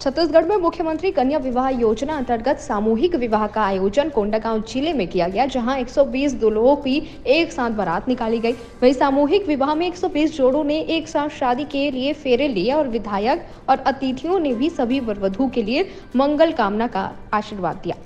छत्तीसगढ़ में मुख्यमंत्री कन्या विवाह योजना अंतर्गत सामूहिक विवाह का आयोजन कोंडागांव जिले में किया गया, जहां 120 दुल्हों की एक साथ बारात निकाली गई। वहीं सामूहिक विवाह में 120 जोड़ों ने एक साथ शादी के लिए फेरे लिए और विधायक और अतिथियों ने भी सभी वर वधू के लिए मंगल कामना का आशीर्वाद दिया।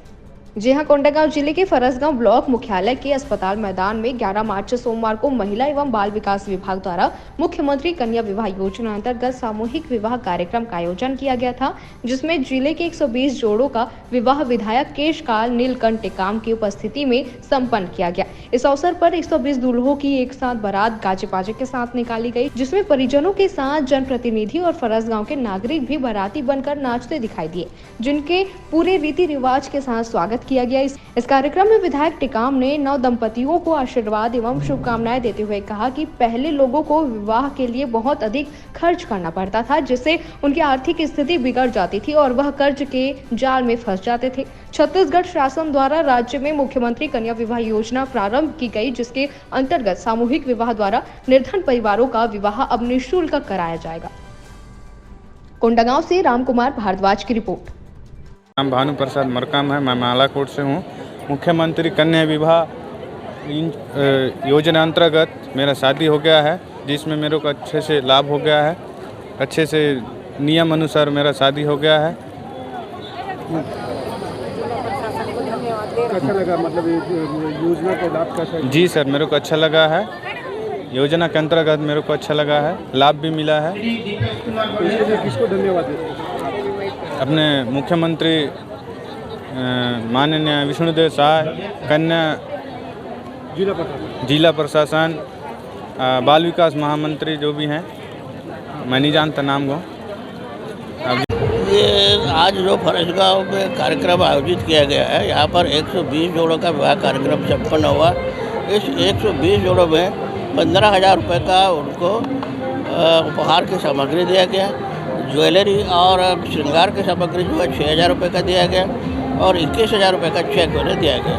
जी हां, कोंडागांव जिले के फरसगांव ब्लॉक मुख्यालय के अस्पताल मैदान में 11 मार्च सोमवार को महिला एवं बाल विकास विभाग द्वारा मुख्यमंत्री कन्या विवाह योजना अंतर्गत सामूहिक विवाह कार्यक्रम का आयोजन किया गया था, जिसमें जिले के 120 जोड़ों का विवाह विधायक केशकाल नीलकंठ टेकाम की उपस्थिति में संपन्न किया गया। इस अवसर पर 120 दूल्हों की एक साथ बारात गाजे बाजे के साथ निकाली गई, जिसमें परिजनों के साथ जनप्रतिनिधि और फरसगांव के नागरिक भी बाराती बनकर नाचते दिखाई दिए, जिनके पूरे रीति रिवाज के साथ स्वागत किया गया। इस कार्यक्रम में विधायक टेकाम ने नव दंपतियों को आशीर्वाद एवं शुभकामनाएं देते हुए कहा कि पहले लोगों को विवाह के लिए बहुत अधिक खर्च करना पड़ता था, जिससे उनकी आर्थिक स्थिति बिगड़ जाती थी और वह कर्ज के जाल में फंस जाते थे। छत्तीसगढ़ शासन द्वारा राज्य में मुख्यमंत्री कन्या विवाह योजना प्रारंभ की गई, जिसके अंतर्गत सामूहिक विवाह द्वारा निर्धन परिवारों का विवाह अब निःशुल्क कराया जाएगा। कोंडागांव से रामकुमार भारद्वाज की रिपोर्ट। नाम भानु प्रसाद मरकाम है, मैं मालाकोट से हूँ। मुख्यमंत्री कन्या विवाह योजना अंतर्गत मेरा शादी हो गया है, जिसमें मेरे को अच्छे से लाभ हो गया है। अच्छे से नियम अनुसार मेरा शादी हो गया है। अच्छा लगा, मतलब योजना का लाभ कैसा? जी सर, मेरे को अच्छा लगा है। योजना के अंतर्गत मेरे को अच्छा लगा है, लाभ भी मिला है। किसको धन्यवाद देते? अपने मुख्यमंत्री माननीय विष्णुदेव साय, कन्या जिला प्रशासन, बाल विकास महामंत्री जो भी हैं, मैं नहीं जानता नाम को। ये आज जो फरसगांव में कार्यक्रम आयोजित किया गया है, यहाँ पर 120 जोड़ों का विवाह कार्यक्रम संपन्न हुआ। इस 120 जोड़ों में 15,000 रुपये का उनको उपहार की सामग्री दिया गया। ज्वेलरी और श्रृंगार की सामग्री जो है 6,000 रुपये का दिया गया और 21,000 रुपये का चेक उन्हें दिया गया।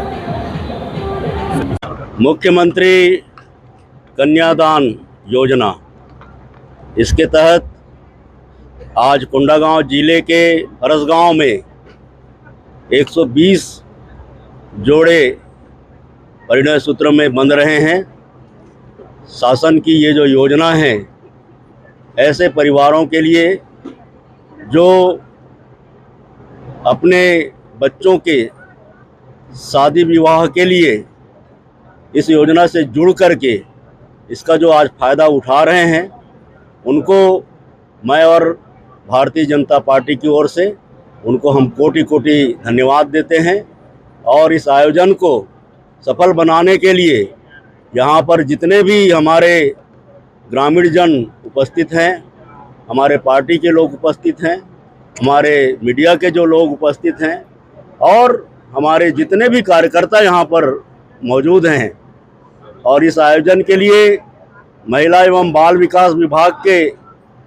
मुख्यमंत्री कन्यादान योजना, इसके तहत आज कोंडागांव जिले के फरसगांव में 120 जोड़े परिणय सूत्र में बंध रहे हैं। शासन की ये जो योजना है, ऐसे परिवारों के लिए जो अपने बच्चों के शादी विवाह के लिए इस योजना से जुड़ करके इसका जो आज फ़ायदा उठा रहे हैं, उनको मैं और भारतीय जनता पार्टी की ओर से उनको हम कोटि कोटि धन्यवाद देते हैं। और इस आयोजन को सफल बनाने के लिए यहाँ पर जितने भी हमारे ग्रामीण जन उपस्थित हैं, हमारे पार्टी के लोग उपस्थित हैं, हमारे मीडिया के जो लोग उपस्थित हैं और हमारे जितने भी कार्यकर्ता यहाँ पर मौजूद हैं, और इस आयोजन के लिए महिला एवं बाल विकास विभाग के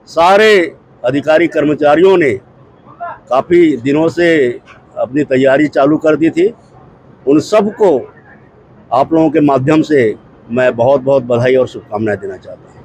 सारे अधिकारी कर्मचारियों ने काफ़ी दिनों से अपनी तैयारी चालू कर दी थी। उन सबको आप लोगों के माध्यम से मैं बहुत बहुत बधाई और शुभकामनाएं देना चाहता हूँ।